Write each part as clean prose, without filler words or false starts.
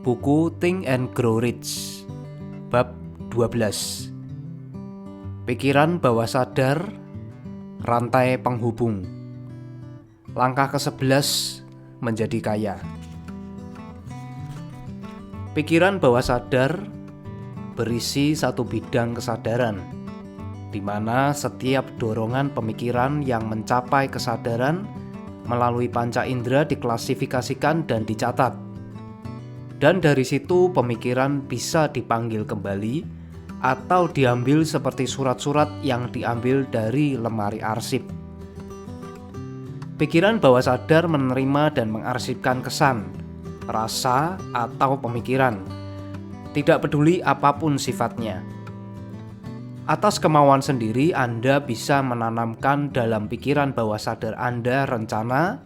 Buku Think and Grow Rich, bab 12. Pikiran bawah sadar, rantai penghubung. Langkah ke-11 menjadi kaya. Pikiran bawah sadar berisi satu bidang kesadaran, di mana setiap dorongan pemikiran yang mencapai kesadaran melalui panca indera diklasifikasikan dan dicatat. Dan dari situ pemikiran bisa dipanggil kembali atau diambil seperti surat-surat yang diambil dari lemari arsip. Pikiran bawah sadar menerima dan mengarsipkan kesan, rasa, atau pemikiran, tidak peduli apapun sifatnya. Atas kemauan sendiri Anda bisa menanamkan dalam pikiran bawah sadar Anda rencana,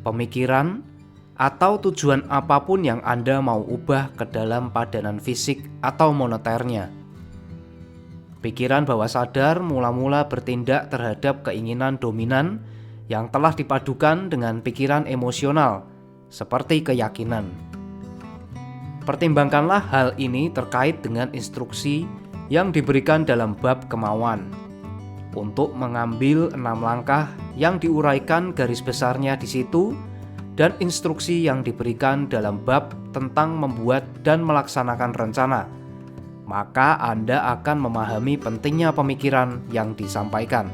pemikiran, atau tujuan apapun yang Anda mau ubah ke dalam padanan fisik atau moneternya. Pikiran bawah sadar mula-mula bertindak terhadap keinginan dominan yang telah dipadukan dengan pikiran emosional, seperti keyakinan. Pertimbangkanlah hal ini terkait dengan instruksi yang diberikan dalam bab kemauan untuk mengambil 6 langkah yang diuraikan garis besarnya di situ, dan instruksi yang diberikan dalam bab tentang membuat dan melaksanakan rencana, maka Anda akan memahami pentingnya pemikiran yang disampaikan.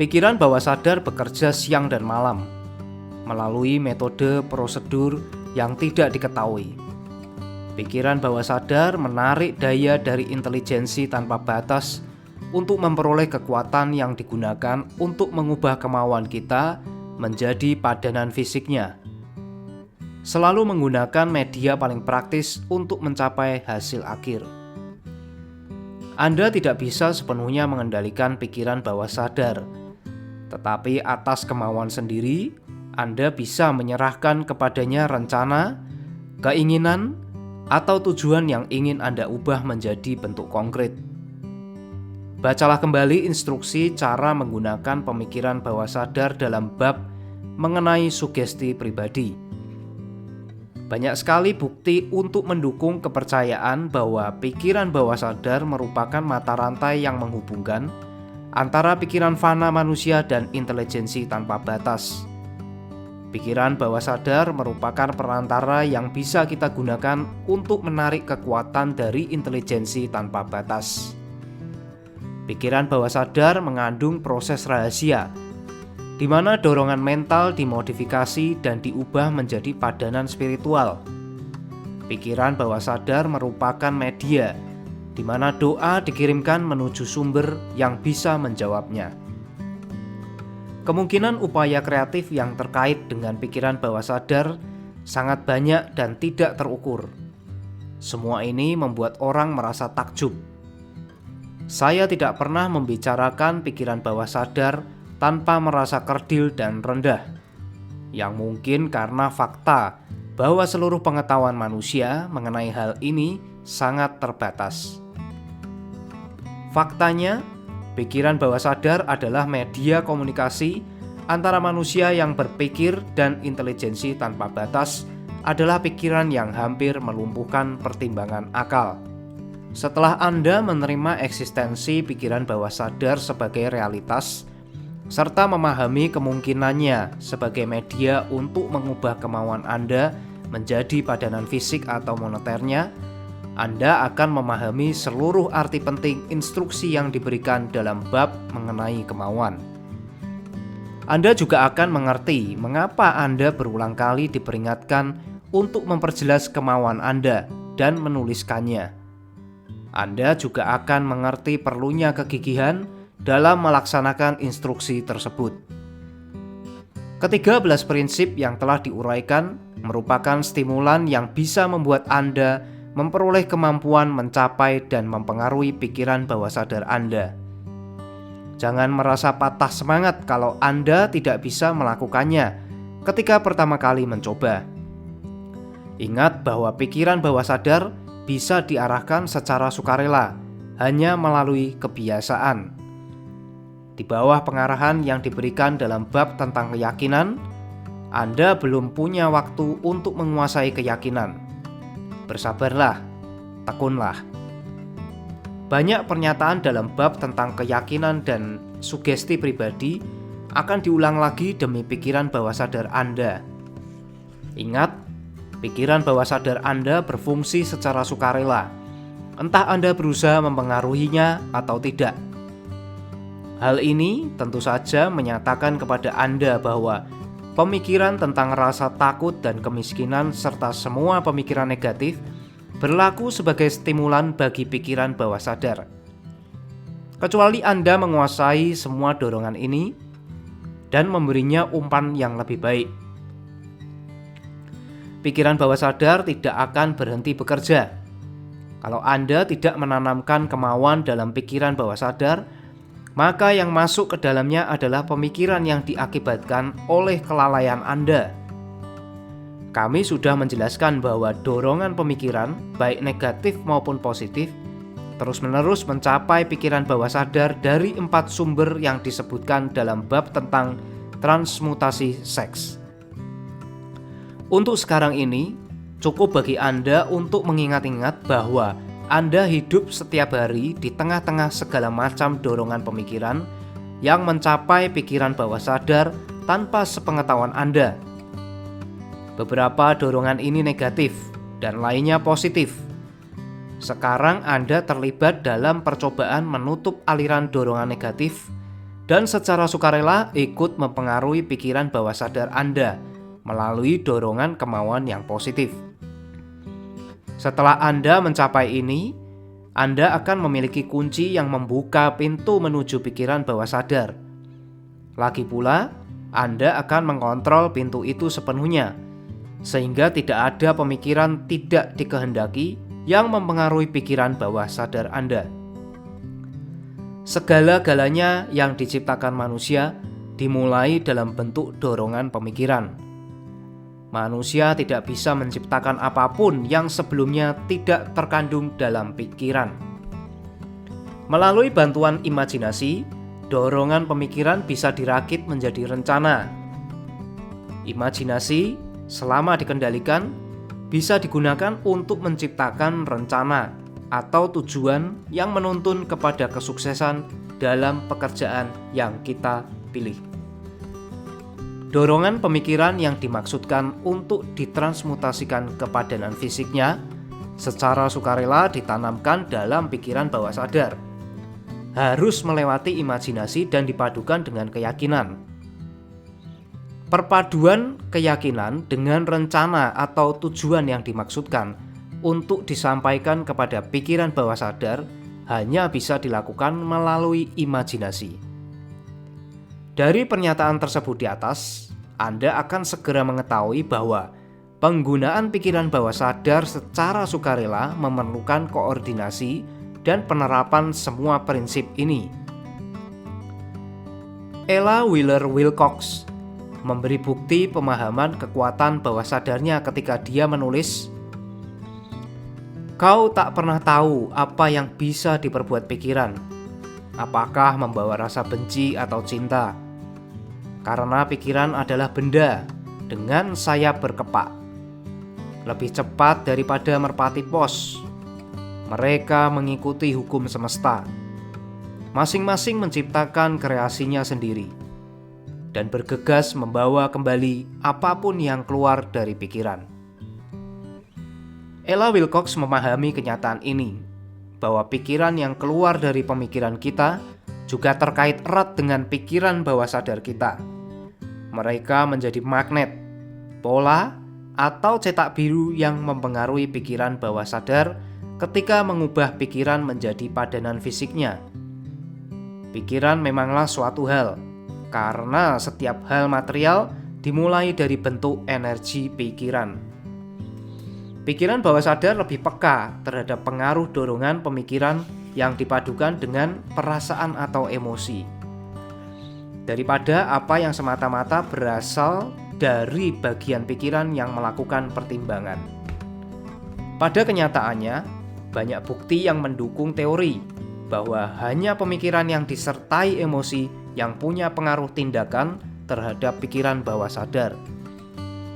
Pikiran bawah sadar bekerja siang dan malam melalui metode prosedur yang tidak diketahui. Pikiran bawah sadar menarik daya dari intelijensi tanpa batas untuk memperoleh kekuatan yang digunakan untuk mengubah kemauan kita menjadi padanan fisiknya, selalu menggunakan media paling praktis untuk mencapai hasil akhir. Anda tidak bisa sepenuhnya mengendalikan pikiran bawah sadar, tetapi atas kemauan sendiri Anda bisa menyerahkan kepadanya rencana, keinginan, atau tujuan yang ingin Anda ubah menjadi bentuk konkret. Bacalah kembali instruksi cara menggunakan pemikiran bawah sadar dalam bab mengenai sugesti pribadi. Banyak sekali bukti untuk mendukung kepercayaan bahwa pikiran bawah sadar merupakan mata rantai yang menghubungkan antara pikiran fana manusia dan intelijensi tanpa batas. Pikiran bawah sadar merupakan perantara yang bisa kita gunakan untuk menarik kekuatan dari intelijensi tanpa batas. Pikiran bawah sadar mengandung proses rahasia, di mana dorongan mental dimodifikasi dan diubah menjadi padanan spiritual. Pikiran bawah sadar merupakan media, di mana doa dikirimkan menuju sumber yang bisa menjawabnya. Kemungkinan upaya kreatif yang terkait dengan pikiran bawah sadar sangat banyak dan tidak terukur. Semua ini membuat orang merasa takjub. Saya tidak pernah membicarakan pikiran bawah sadar tanpa merasa kerdil dan rendah, yang mungkin karena fakta bahwa seluruh pengetahuan manusia mengenai hal ini sangat terbatas. Faktanya, pikiran bawah sadar adalah media komunikasi antara manusia yang berpikir, dan intelijensi tanpa batas adalah pikiran yang hampir melumpuhkan pertimbangan akal. Setelah Anda menerima eksistensi pikiran bawah sadar sebagai realitas, serta memahami kemungkinannya sebagai media untuk mengubah kemauan Anda menjadi padanan fisik atau moneternya, Anda akan memahami seluruh arti penting instruksi yang diberikan dalam bab mengenai kemauan. Anda juga akan mengerti mengapa Anda berulang kali diperingatkan untuk memperjelas kemauan Anda dan menuliskannya. Anda juga akan mengerti perlunya kegigihan dalam melaksanakan instruksi tersebut. Ke-13 prinsip yang telah diuraikan merupakan stimulan yang bisa membuat Anda memperoleh kemampuan mencapai dan mempengaruhi pikiran bawah sadar Anda. Jangan merasa patah semangat kalau Anda tidak bisa melakukannya ketika pertama kali mencoba. Ingat bahwa pikiran bawah sadar bisa diarahkan secara sukarela, hanya melalui kebiasaan. Di bawah pengarahan yang diberikan dalam bab tentang keyakinan, Anda belum punya waktu untuk menguasai keyakinan. Bersabarlah, tekunlah. Banyak pernyataan dalam bab tentang keyakinan dan sugesti pribadi akan diulang lagi demi pikiran bawah sadar Anda. Ingat, pikiran bawah sadar Anda berfungsi secara sukarela, entah Anda berusaha mempengaruhinya atau tidak. Hal ini tentu saja menyatakan kepada Anda bahwa pemikiran tentang rasa takut dan kemiskinan serta semua pemikiran negatif berlaku sebagai stimulan bagi pikiran bawah sadar. Kecuali Anda menguasai semua dorongan ini dan memberinya umpan yang lebih baik. Pikiran bawah sadar tidak akan berhenti bekerja. Kalau Anda tidak menanamkan kemauan dalam pikiran bawah sadar, maka yang masuk ke dalamnya adalah pemikiran yang diakibatkan oleh kelalaian Anda. Kami sudah menjelaskan bahwa dorongan pemikiran, baik negatif maupun positif, terus-menerus mencapai pikiran bawah sadar dari 4 sumber yang disebutkan dalam bab tentang transmutasi seks. Untuk sekarang ini, cukup bagi Anda untuk mengingat-ingat bahwa Anda hidup setiap hari di tengah-tengah segala macam dorongan pemikiran yang mencapai pikiran bawah sadar tanpa sepengetahuan Anda. Beberapa dorongan ini negatif dan lainnya positif. Sekarang Anda terlibat dalam percobaan menutup aliran dorongan negatif dan secara sukarela ikut mempengaruhi pikiran bawah sadar Anda melalui dorongan kemauan yang positif. Setelah Anda mencapai ini, Anda akan memiliki kunci yang membuka pintu menuju pikiran bawah sadar. Lagi pula, Anda akan mengontrol pintu itu sepenuhnya, sehingga tidak ada pemikiran tidak dikehendaki yang mempengaruhi pikiran bawah sadar Anda. Segala-galanya yang diciptakan manusia dimulai dalam bentuk dorongan pemikiran. Manusia tidak bisa menciptakan apapun yang sebelumnya tidak terkandung dalam pikiran. Melalui bantuan imajinasi, dorongan pemikiran bisa dirakit menjadi rencana. Imajinasi, selama dikendalikan, bisa digunakan untuk menciptakan rencana atau tujuan yang menuntun kepada kesuksesan dalam pekerjaan yang kita pilih. Dorongan pemikiran yang dimaksudkan untuk ditransmutasikan ke padanan fisiknya secara sukarela ditanamkan dalam pikiran bawah sadar. Harus melewati imajinasi dan dipadukan dengan keyakinan. Perpaduan keyakinan dengan rencana atau tujuan yang dimaksudkan untuk disampaikan kepada pikiran bawah sadar hanya bisa dilakukan melalui imajinasi. Dari pernyataan tersebut di atas, Anda akan segera mengetahui bahwa penggunaan pikiran bawah sadar secara sukarela memerlukan koordinasi dan penerapan semua prinsip ini. Ella Wheeler Wilcox memberi bukti pemahaman kekuatan bawah sadarnya ketika dia menulis, "Kau tak pernah tahu apa yang bisa diperbuat pikiran, apakah membawa rasa benci atau cinta. Karena pikiran adalah benda dengan sayap berkepak. Lebih cepat daripada merpati pos. Mereka mengikuti hukum semesta. Masing-masing menciptakan kreasinya sendiri dan bergegas membawa kembali apapun yang keluar dari pikiran." Ella Wilcox memahami kenyataan ini, bahwa pikiran yang keluar dari pemikiran kita juga terkait erat dengan pikiran bawah sadar kita. Mereka menjadi magnet, pola, atau cetak biru yang mempengaruhi pikiran bawah sadar ketika mengubah pikiran menjadi padanan fisiknya. Pikiran memanglah suatu hal, karena setiap hal material dimulai dari bentuk energi pikiran. Pikiran bawah sadar lebih peka terhadap pengaruh dorongan pemikiran yang dipadukan dengan perasaan atau emosi, daripada apa yang semata-mata berasal dari bagian pikiran yang melakukan pertimbangan. Pada kenyataannya, banyak bukti yang mendukung teori bahwa hanya pemikiran yang disertai emosi yang punya pengaruh tindakan terhadap pikiran bawah sadar.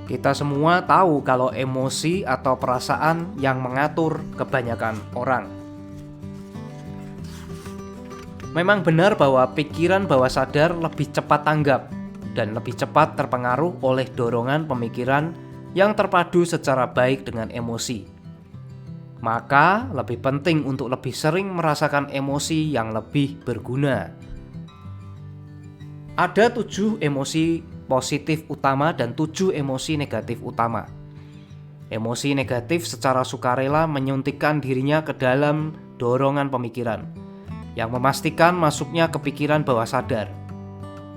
Kita semua tahu kalau emosi atau perasaan yang mengatur kebanyakan orang. Memang benar bahwa pikiran bawah sadar lebih cepat tanggap dan lebih cepat terpengaruh oleh dorongan pemikiran yang terpadu secara baik dengan emosi. Maka lebih penting untuk lebih sering merasakan emosi yang lebih berguna. Ada 7 emosi positif utama dan 7 emosi negatif utama. Emosi negatif secara sukarela menyuntikkan dirinya ke dalam dorongan pemikiran, yang memastikan masuknya ke pikiran bawah sadar.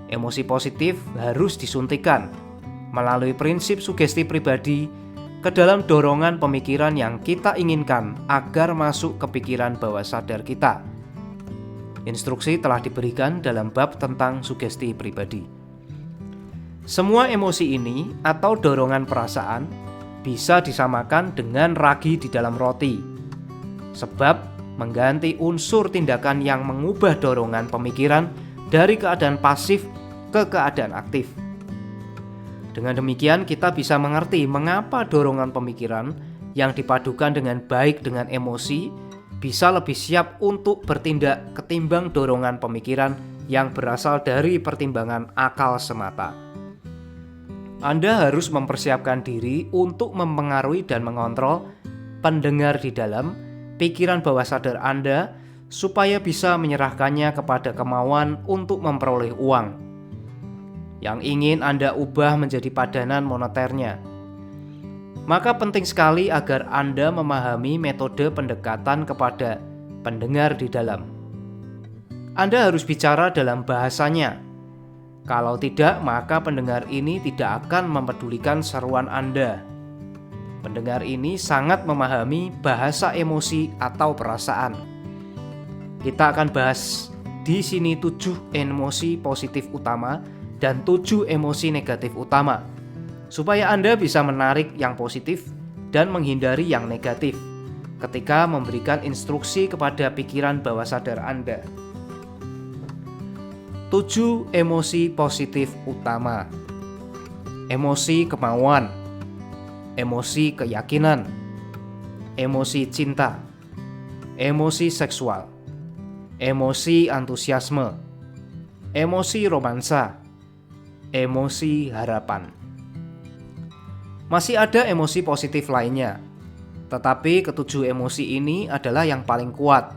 Emosi positif harus disuntikkan melalui prinsip sugesti pribadi ke dalam dorongan pemikiran yang kita inginkan agar masuk ke pikiran bawah sadar kita. Instruksi telah diberikan dalam bab tentang sugesti pribadi. Semua emosi ini atau dorongan perasaan bisa disamakan dengan ragi di dalam roti, sebab mengganti unsur tindakan yang mengubah dorongan pemikiran dari keadaan pasif ke keadaan aktif. Dengan demikian kita bisa mengerti mengapa dorongan pemikiran yang dipadukan dengan baik dengan emosi bisa lebih siap untuk bertindak ketimbang dorongan pemikiran yang berasal dari pertimbangan akal semata. Anda harus mempersiapkan diri untuk mempengaruhi dan mengontrol pendengar di dalam pikiran bawah sadar Anda supaya bisa menyerahkannya kepada kemauan untuk memperoleh uang yang ingin Anda ubah menjadi padanan moneternya. Maka penting sekali agar Anda memahami metode pendekatan kepada pendengar di dalam. Anda harus bicara dalam bahasanya. Kalau tidak, maka pendengar ini tidak akan mempedulikan seruan Anda. Pendengar ini sangat memahami bahasa emosi atau perasaan. Kita akan bahas di sini 7 emosi positif utama dan 7 emosi negatif utama, supaya Anda bisa menarik yang positif dan menghindari yang negatif ketika memberikan instruksi kepada pikiran bawah sadar Anda. 7 emosi positif utama. Emosi kemauan, emosi keyakinan, emosi cinta, emosi seksual, emosi antusiasme, emosi romansa, emosi harapan. Masih ada emosi positif lainnya, tetapi ketujuh emosi ini adalah yang paling kuat,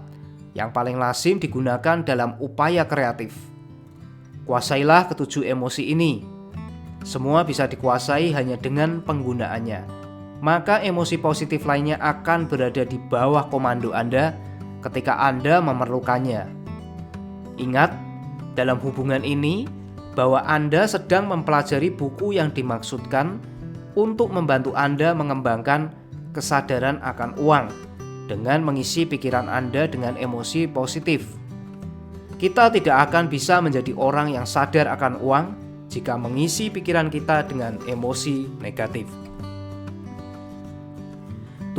yang paling lazim digunakan dalam upaya kreatif. Kuasailah ketujuh emosi ini. Semua bisa dikuasai hanya dengan penggunaannya. Maka emosi positif lainnya akan berada di bawah komando Anda ketika Anda memerlukannya. Ingat, dalam hubungan ini, bahwa Anda sedang mempelajari buku yang dimaksudkan untuk membantu Anda mengembangkan kesadaran akan uang dengan mengisi pikiran Anda dengan emosi positif. Kita tidak akan bisa menjadi orang yang sadar akan uang jika mengisi pikiran kita dengan emosi negatif.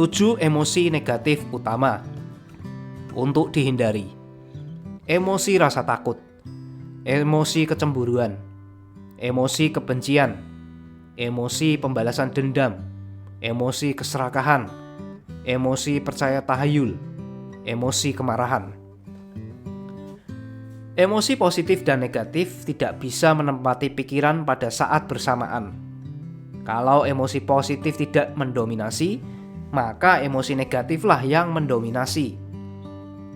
7 emosi negatif utama untuk dihindari. Emosi rasa takut, emosi kecemburuan, emosi kebencian, emosi pembalasan dendam, emosi keserakahan, emosi percaya tahayul, emosi kemarahan. Emosi positif dan negatif tidak bisa menempati pikiran pada saat bersamaan. Kalau emosi positif tidak mendominasi, maka emosi negatiflah yang mendominasi.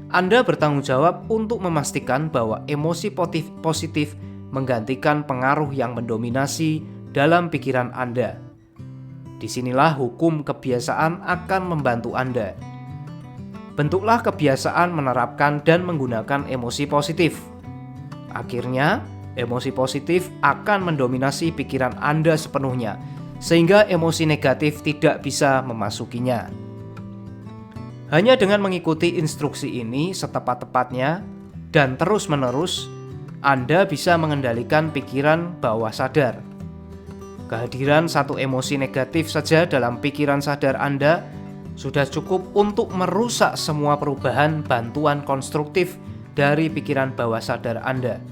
Anda bertanggung jawab untuk memastikan bahwa emosi positif menggantikan pengaruh yang mendominasi dalam pikiran Anda. Disinilah hukum kebiasaan akan membantu Anda. Bentuklah kebiasaan menerapkan dan menggunakan emosi positif. Akhirnya, emosi positif akan mendominasi pikiran Anda sepenuhnya, sehingga emosi negatif tidak bisa memasukinya. Hanya dengan mengikuti instruksi ini setepat-tepatnya dan terus-menerus, Anda bisa mengendalikan pikiran bawah sadar. Kehadiran satu emosi negatif saja dalam pikiran sadar Anda sudah cukup untuk merusak semua perubahan bantuan konstruktif dari pikiran bawah sadar Anda.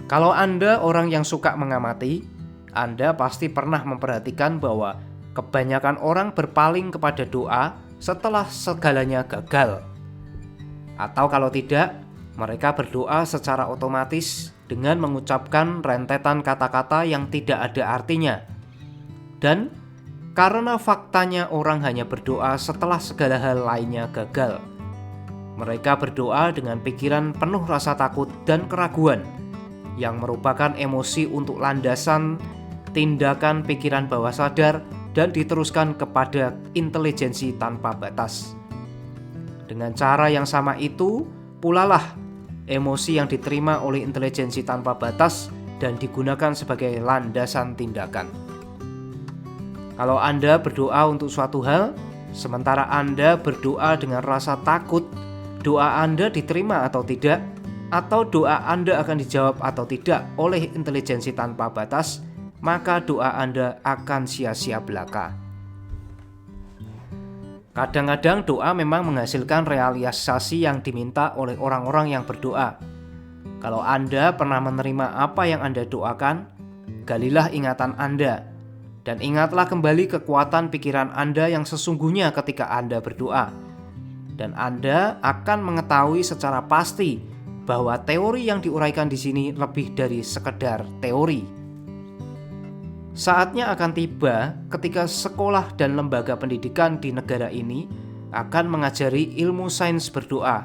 Kalau Anda orang yang suka mengamati, Anda pasti pernah memperhatikan bahwa kebanyakan orang berpaling kepada doa setelah segalanya gagal. Atau kalau tidak, mereka berdoa secara otomatis dengan mengucapkan rentetan kata-kata yang tidak ada artinya. Dan karena faktanya orang hanya berdoa setelah segala hal lainnya gagal, mereka berdoa dengan pikiran penuh rasa takut dan keraguan, yang merupakan emosi untuk landasan tindakan pikiran bawah sadar dan diteruskan kepada intelijensi tanpa batas. Dengan cara yang sama itu, pula lah emosi yang diterima oleh intelijensi tanpa batas dan digunakan sebagai landasan tindakan. Kalau Anda berdoa untuk suatu hal, sementara Anda berdoa dengan rasa takut, doa Anda diterima atau tidak, atau doa Anda akan dijawab atau tidak oleh intelijensi tanpa batas, maka doa Anda akan sia-sia belaka. Kadang-kadang doa memang menghasilkan realisasi yang diminta oleh orang-orang yang berdoa. Kalau Anda pernah menerima apa yang Anda doakan, galilah ingatan Anda, dan ingatlah kembali kekuatan pikiran Anda yang sesungguhnya ketika Anda berdoa. Dan Anda akan mengetahui secara pasti bahwa teori yang diuraikan di sini lebih dari sekedar teori. Saatnya akan tiba ketika sekolah dan lembaga pendidikan di negara ini akan mengajari ilmu sains berdoa.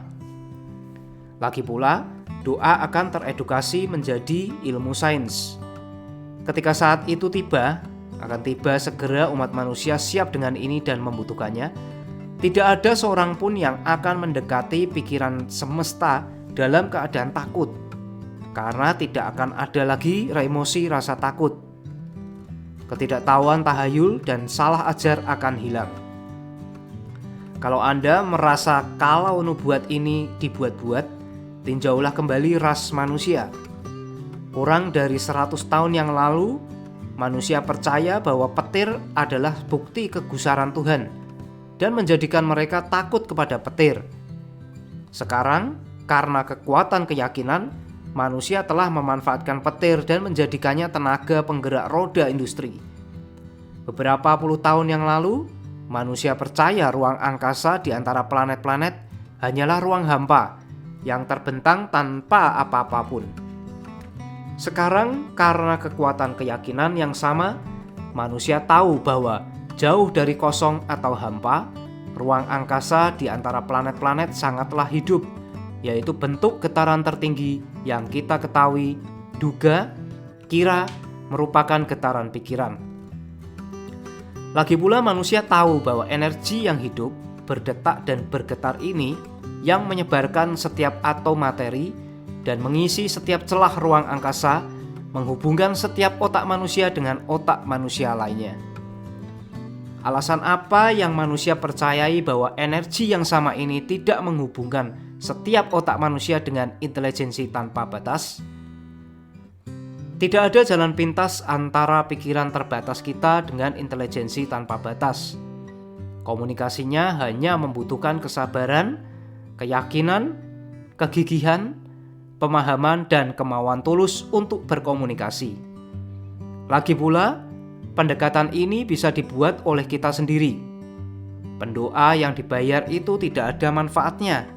Lagi pula, doa akan teredukasi menjadi ilmu sains. Ketika saat itu tiba, akan tiba segera umat manusia siap dengan ini dan membutuhkannya. Tidak ada seorang pun yang akan mendekati pikiran semesta dalam keadaan takut, karena tidak akan ada lagi emosi rasa takut. Ketidaktahuan tahayul dan salah ajar akan hilang. Kalau Anda merasa kalau nubuat ini dibuat-buat, tinjaulah kembali ras manusia. Kurang dari 100 tahun yang lalu, manusia percaya bahwa petir adalah bukti kegusaran Tuhan dan menjadikan mereka takut kepada petir. Sekarang, karena kekuatan keyakinan, manusia telah memanfaatkan petir dan menjadikannya tenaga penggerak roda industri. Beberapa puluh tahun yang lalu, manusia percaya ruang angkasa di antara planet-planet hanyalah ruang hampa yang terbentang tanpa apa-apa pun. Sekarang, karena kekuatan keyakinan yang sama, manusia tahu bahwa jauh dari kosong atau hampa, ruang angkasa di antara planet-planet sangatlah hidup, yaitu bentuk getaran tertinggi yang kita ketahui, duga, kira merupakan getaran pikiran. Lagi pula manusia tahu bahwa energi yang hidup, berdetak dan bergetar ini yang menyebarkan setiap atom materi dan mengisi setiap celah ruang angkasa, menghubungkan setiap otak manusia dengan otak manusia lainnya. Alasan apa yang manusia percayai bahwa energi yang sama ini tidak menghubungkan setiap otak manusia dengan intelijensi tanpa batas? Tidak ada jalan pintas antara pikiran terbatas kita dengan intelijensi tanpa batas. Komunikasinya hanya membutuhkan kesabaran, keyakinan, kegigihan, pemahaman, dan kemauan tulus untuk berkomunikasi. Lagi pula, pendekatan ini bisa dibuat oleh kita sendiri. Pendoa yang dibayar itu tidak ada manfaatnya.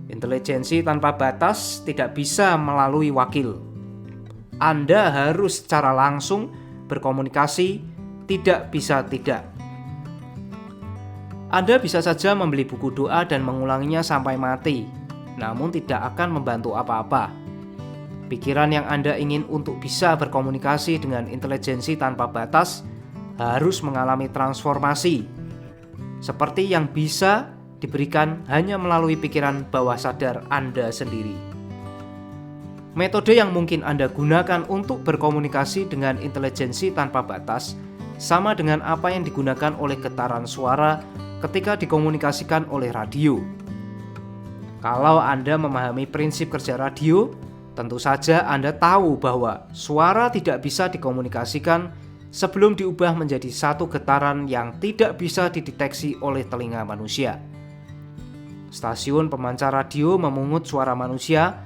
Intelijensi tanpa batas tidak bisa melalui wakil. Anda harus secara langsung berkomunikasi, tidak bisa tidak. Anda bisa saja membeli buku doa dan mengulanginya sampai mati, namun tidak akan membantu apa-apa. Pikiran yang Anda ingin untuk bisa berkomunikasi dengan intelijensi tanpa batas harus mengalami transformasi, seperti yang bisa diberikan hanya melalui pikiran bawah sadar Anda sendiri. Metode yang mungkin Anda gunakan untuk berkomunikasi dengan intelijensi tanpa batas sama dengan apa yang digunakan oleh getaran suara ketika dikomunikasikan oleh radio. Kalau Anda memahami prinsip kerja radio, tentu saja Anda tahu bahwa suara tidak bisa dikomunikasikan sebelum diubah menjadi satu getaran yang tidak bisa dideteksi oleh telinga manusia. Stasiun pemancar radio memungut suara manusia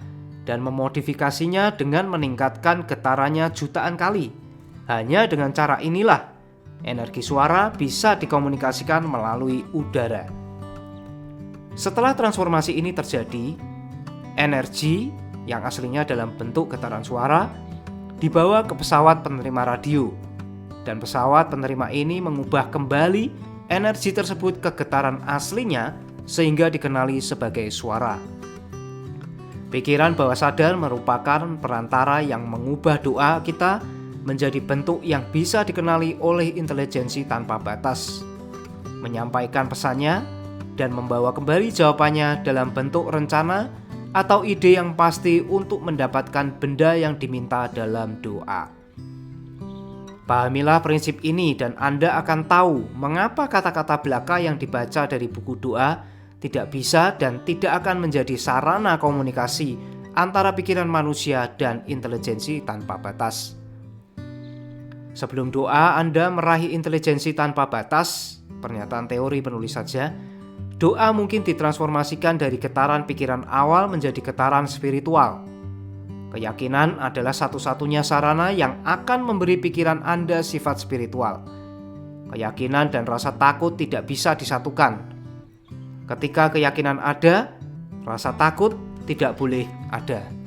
dan memodifikasinya dengan meningkatkan getarannya jutaan kali, Hanya dengan cara inilah energi suara bisa dikomunikasikan melalui udara. Setelah transformasi ini terjadi, energi yang aslinya dalam bentuk getaran suara dibawa ke pesawat penerima radio, dan pesawat penerima ini mengubah kembali energi tersebut ke getaran aslinya sehingga dikenali sebagai suara. Pikiran bawah sadar merupakan perantara yang mengubah doa kita menjadi bentuk yang bisa dikenali oleh intelijensi tanpa batas, menyampaikan pesannya dan membawa kembali jawabannya dalam bentuk rencana atau ide yang pasti untuk mendapatkan benda yang diminta dalam doa. Pahamilah prinsip ini dan Anda akan tahu mengapa kata-kata belaka yang dibaca dari buku doa tidak bisa dan tidak akan menjadi sarana komunikasi antara pikiran manusia dan intelijensi tanpa batas. Sebelum doa Anda meraih intelijensi tanpa batas, pernyataan teori penulis saja, doa mungkin ditransformasikan dari getaran pikiran awal menjadi getaran spiritual. Keyakinan adalah satu-satunya sarana yang akan memberi pikiran Anda sifat spiritual. Keyakinan dan rasa takut tidak bisa disatukan. Ketika keyakinan ada, rasa takut tidak boleh ada.